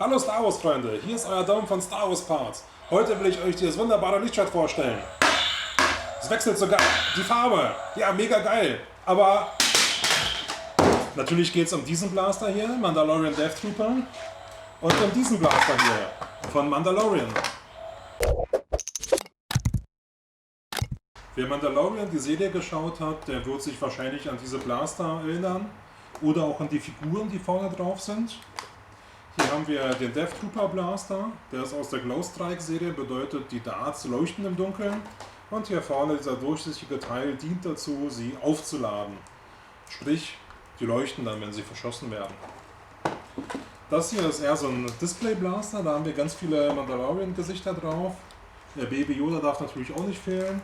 Hallo Star Wars Freunde, hier ist euer Dom von Star Wars Parts. Heute will ich euch dieses wunderbare Lichtschwert vorstellen. Es wechselt sogar die Farbe. Ja, mega geil. Aber natürlich geht es um diesen Blaster hier, Mandalorian Death Trooper. Und um diesen Blaster hier von Mandalorian. Wer Mandalorian die Serie geschaut hat, der wird sich wahrscheinlich an diese Blaster erinnern. Oder auch an die Figuren, die vorne drauf sind. Hier haben wir den Death Trooper Blaster, der ist aus der Glow Strike Serie, bedeutet die Darts leuchten im Dunkeln. Und hier vorne dieser durchsichtige Teil dient dazu, sie aufzuladen. Sprich, die leuchten dann, wenn sie verschossen werden. Das hier ist eher so ein Display Blaster, da haben wir ganz viele Mandalorian Gesichter drauf. Der Baby Yoda darf natürlich auch nicht fehlen.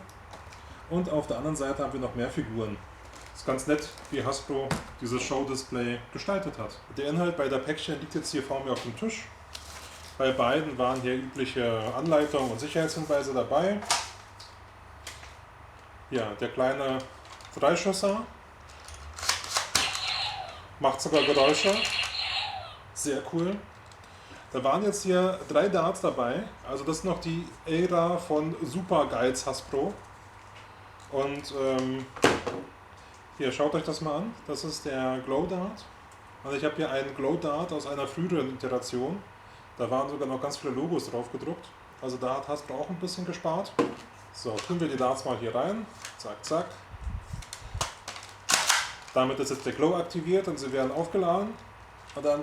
Und auf der anderen Seite haben wir noch mehr Figuren. Ist ganz nett, wie Hasbro dieses Show-Display gestaltet hat. Der Inhalt bei der Päckchen liegt jetzt hier vor mir auf dem Tisch. Bei beiden waren hier übliche Anleitungen und Sicherheitshinweise dabei. Ja, der kleine Dreischüsser macht sogar Geräusche. Sehr cool. Da waren jetzt hier 3 Darts dabei. Also das ist noch die Ära von Super Guides Hasbro. Und hier, schaut euch das mal an. Das ist der Glow Dart. Und ich habe hier einen Glow Dart aus einer früheren Iteration. Da waren sogar noch ganz viele Logos drauf gedruckt. Also da hat Hasbro auch ein bisschen gespart. So, tun wir die Darts mal hier rein. Zack, zack. Damit ist jetzt der Glow aktiviert und sie werden aufgeladen. Und dann...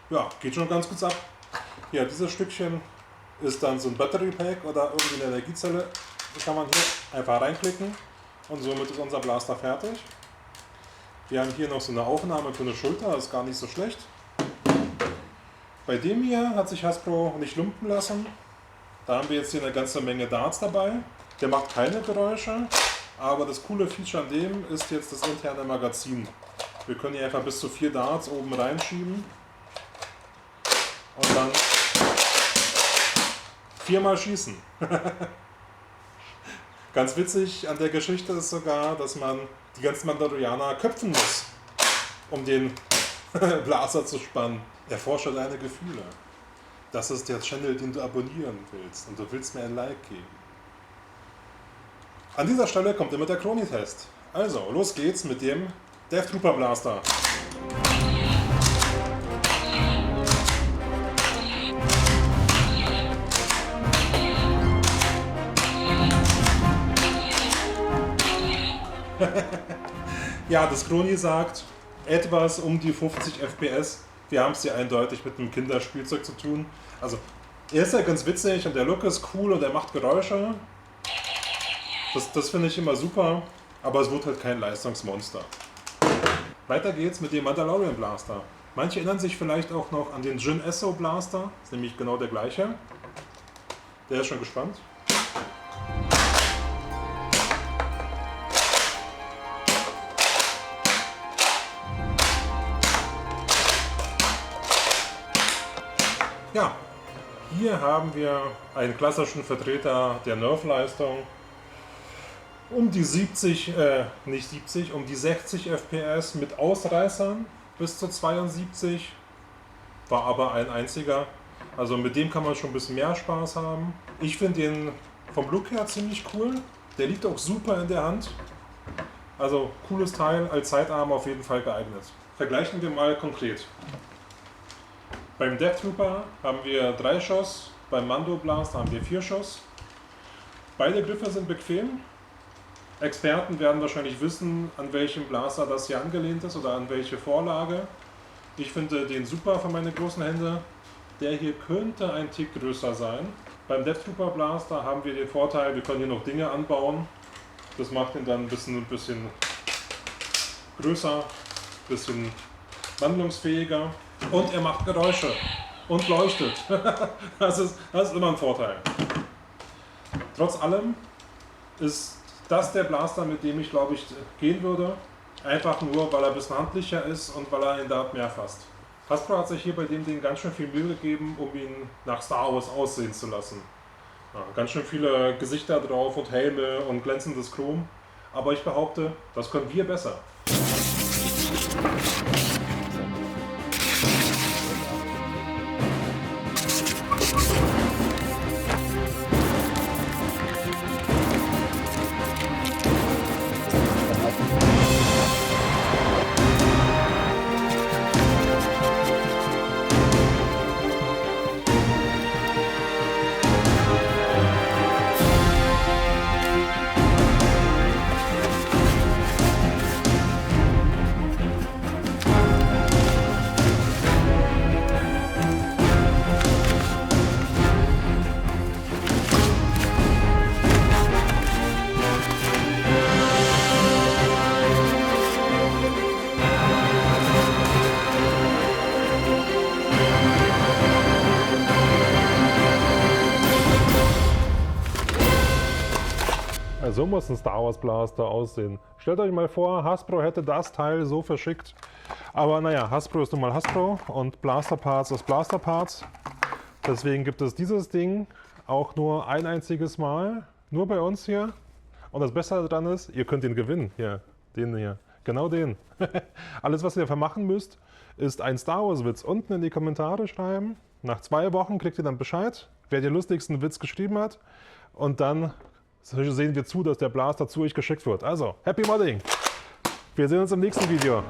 Ja, geht schon ganz gut ab. Ja, dieses Stückchen ist dann so ein Battery Pack oder irgendwie eine Energiezelle. Das kann man hier einfach reinklicken und somit ist unser Blaster fertig. Wir haben hier noch so eine Aufnahme für eine Schulter, das ist gar nicht so schlecht. Bei dem hier hat sich Hasbro nicht lumpen lassen. Da haben wir jetzt hier eine ganze Menge Darts dabei. Der macht keine Geräusche, aber das coole Feature an dem ist jetzt das interne Magazin. Wir können hier einfach bis zu 4 Darts oben reinschieben und dann 4-mal schießen. Ganz witzig an der Geschichte ist sogar, dass man die ganzen Mandalorianer köpfen muss, um den Blaster zu spannen. Erforsche deine Gefühle. Das ist der Channel, den du abonnieren willst und du willst mir ein Like geben. An dieser Stelle kommt immer der Chroni-Test. Also, los geht's mit dem Death Trooper Blaster. Ja, das Chroni sagt etwas um die 50 FPS. Wir haben es hier eindeutig mit einem Kinderspielzeug zu tun. Also, er ist ja ganz witzig und der Look ist cool und er macht Geräusche. Das finde ich immer super, aber es wird halt kein Leistungsmonster. Weiter geht's mit dem Mandalorian Blaster. Manche erinnern sich vielleicht auch noch an den Jyn Erso Blaster. Ist nämlich genau der gleiche. Der ist schon gespannt. Ja, hier haben wir einen klassischen Vertreter der Nerf-Leistung. Um die 60 FPS mit Ausreißern bis zu 72. War aber ein einziger. Also mit dem kann man schon ein bisschen mehr Spaß haben. Ich finde den vom Look her ziemlich cool. Der liegt auch super in der Hand. Also cooles Teil, als Sidearm auf jeden Fall geeignet. Vergleichen wir mal konkret. Beim Death Trooper haben wir 3 Schuss, beim Mando Blaster haben wir 4 Schuss. Beide Griffe sind bequem. Experten werden wahrscheinlich wissen, an welchem Blaster das hier angelehnt ist oder an welche Vorlage. Ich finde den super für meine großen Hände. Der hier könnte ein Tick größer sein. Beim Death Trooper Blaster haben wir den Vorteil, wir können hier noch Dinge anbauen. Das macht ihn dann ein bisschen größer, ein bisschen wandlungsfähiger. Und er macht Geräusche und leuchtet. Das ist immer ein Vorteil. Trotz allem ist das der Blaster, mit dem ich glaube ich gehen würde. Einfach nur, weil er ein bisschen handlicher ist und weil er den Dart mehr fasst. Hasbro hat sich hier bei dem Ding ganz schön viel Mühe gegeben, um ihn nach Star Wars aussehen zu lassen. Ja, ganz schön viele Gesichter drauf und Helme und glänzendes Chrom. Aber ich behaupte, das können wir besser. So muss ein Star Wars Blaster aussehen. Stellt euch mal vor, Hasbro hätte das Teil so verschickt. Aber naja, Hasbro ist nun mal Hasbro und Blaster Parts ist Blaster Parts. Deswegen gibt es dieses Ding auch nur ein einziges Mal. Nur bei uns hier. Und das Beste daran ist, ihr könnt ihn gewinnen. Hier, den hier. Genau den. Alles, was ihr dafür machen müsst, ist ein Star Wars Witz unten in die Kommentare schreiben. Nach 2 Wochen kriegt ihr dann Bescheid, wer den lustigsten Witz geschrieben hat. Und dann sehen wir zu, dass der Blaster zu euch geschickt wird. Also, Happy Modding! Wir sehen uns im nächsten Video.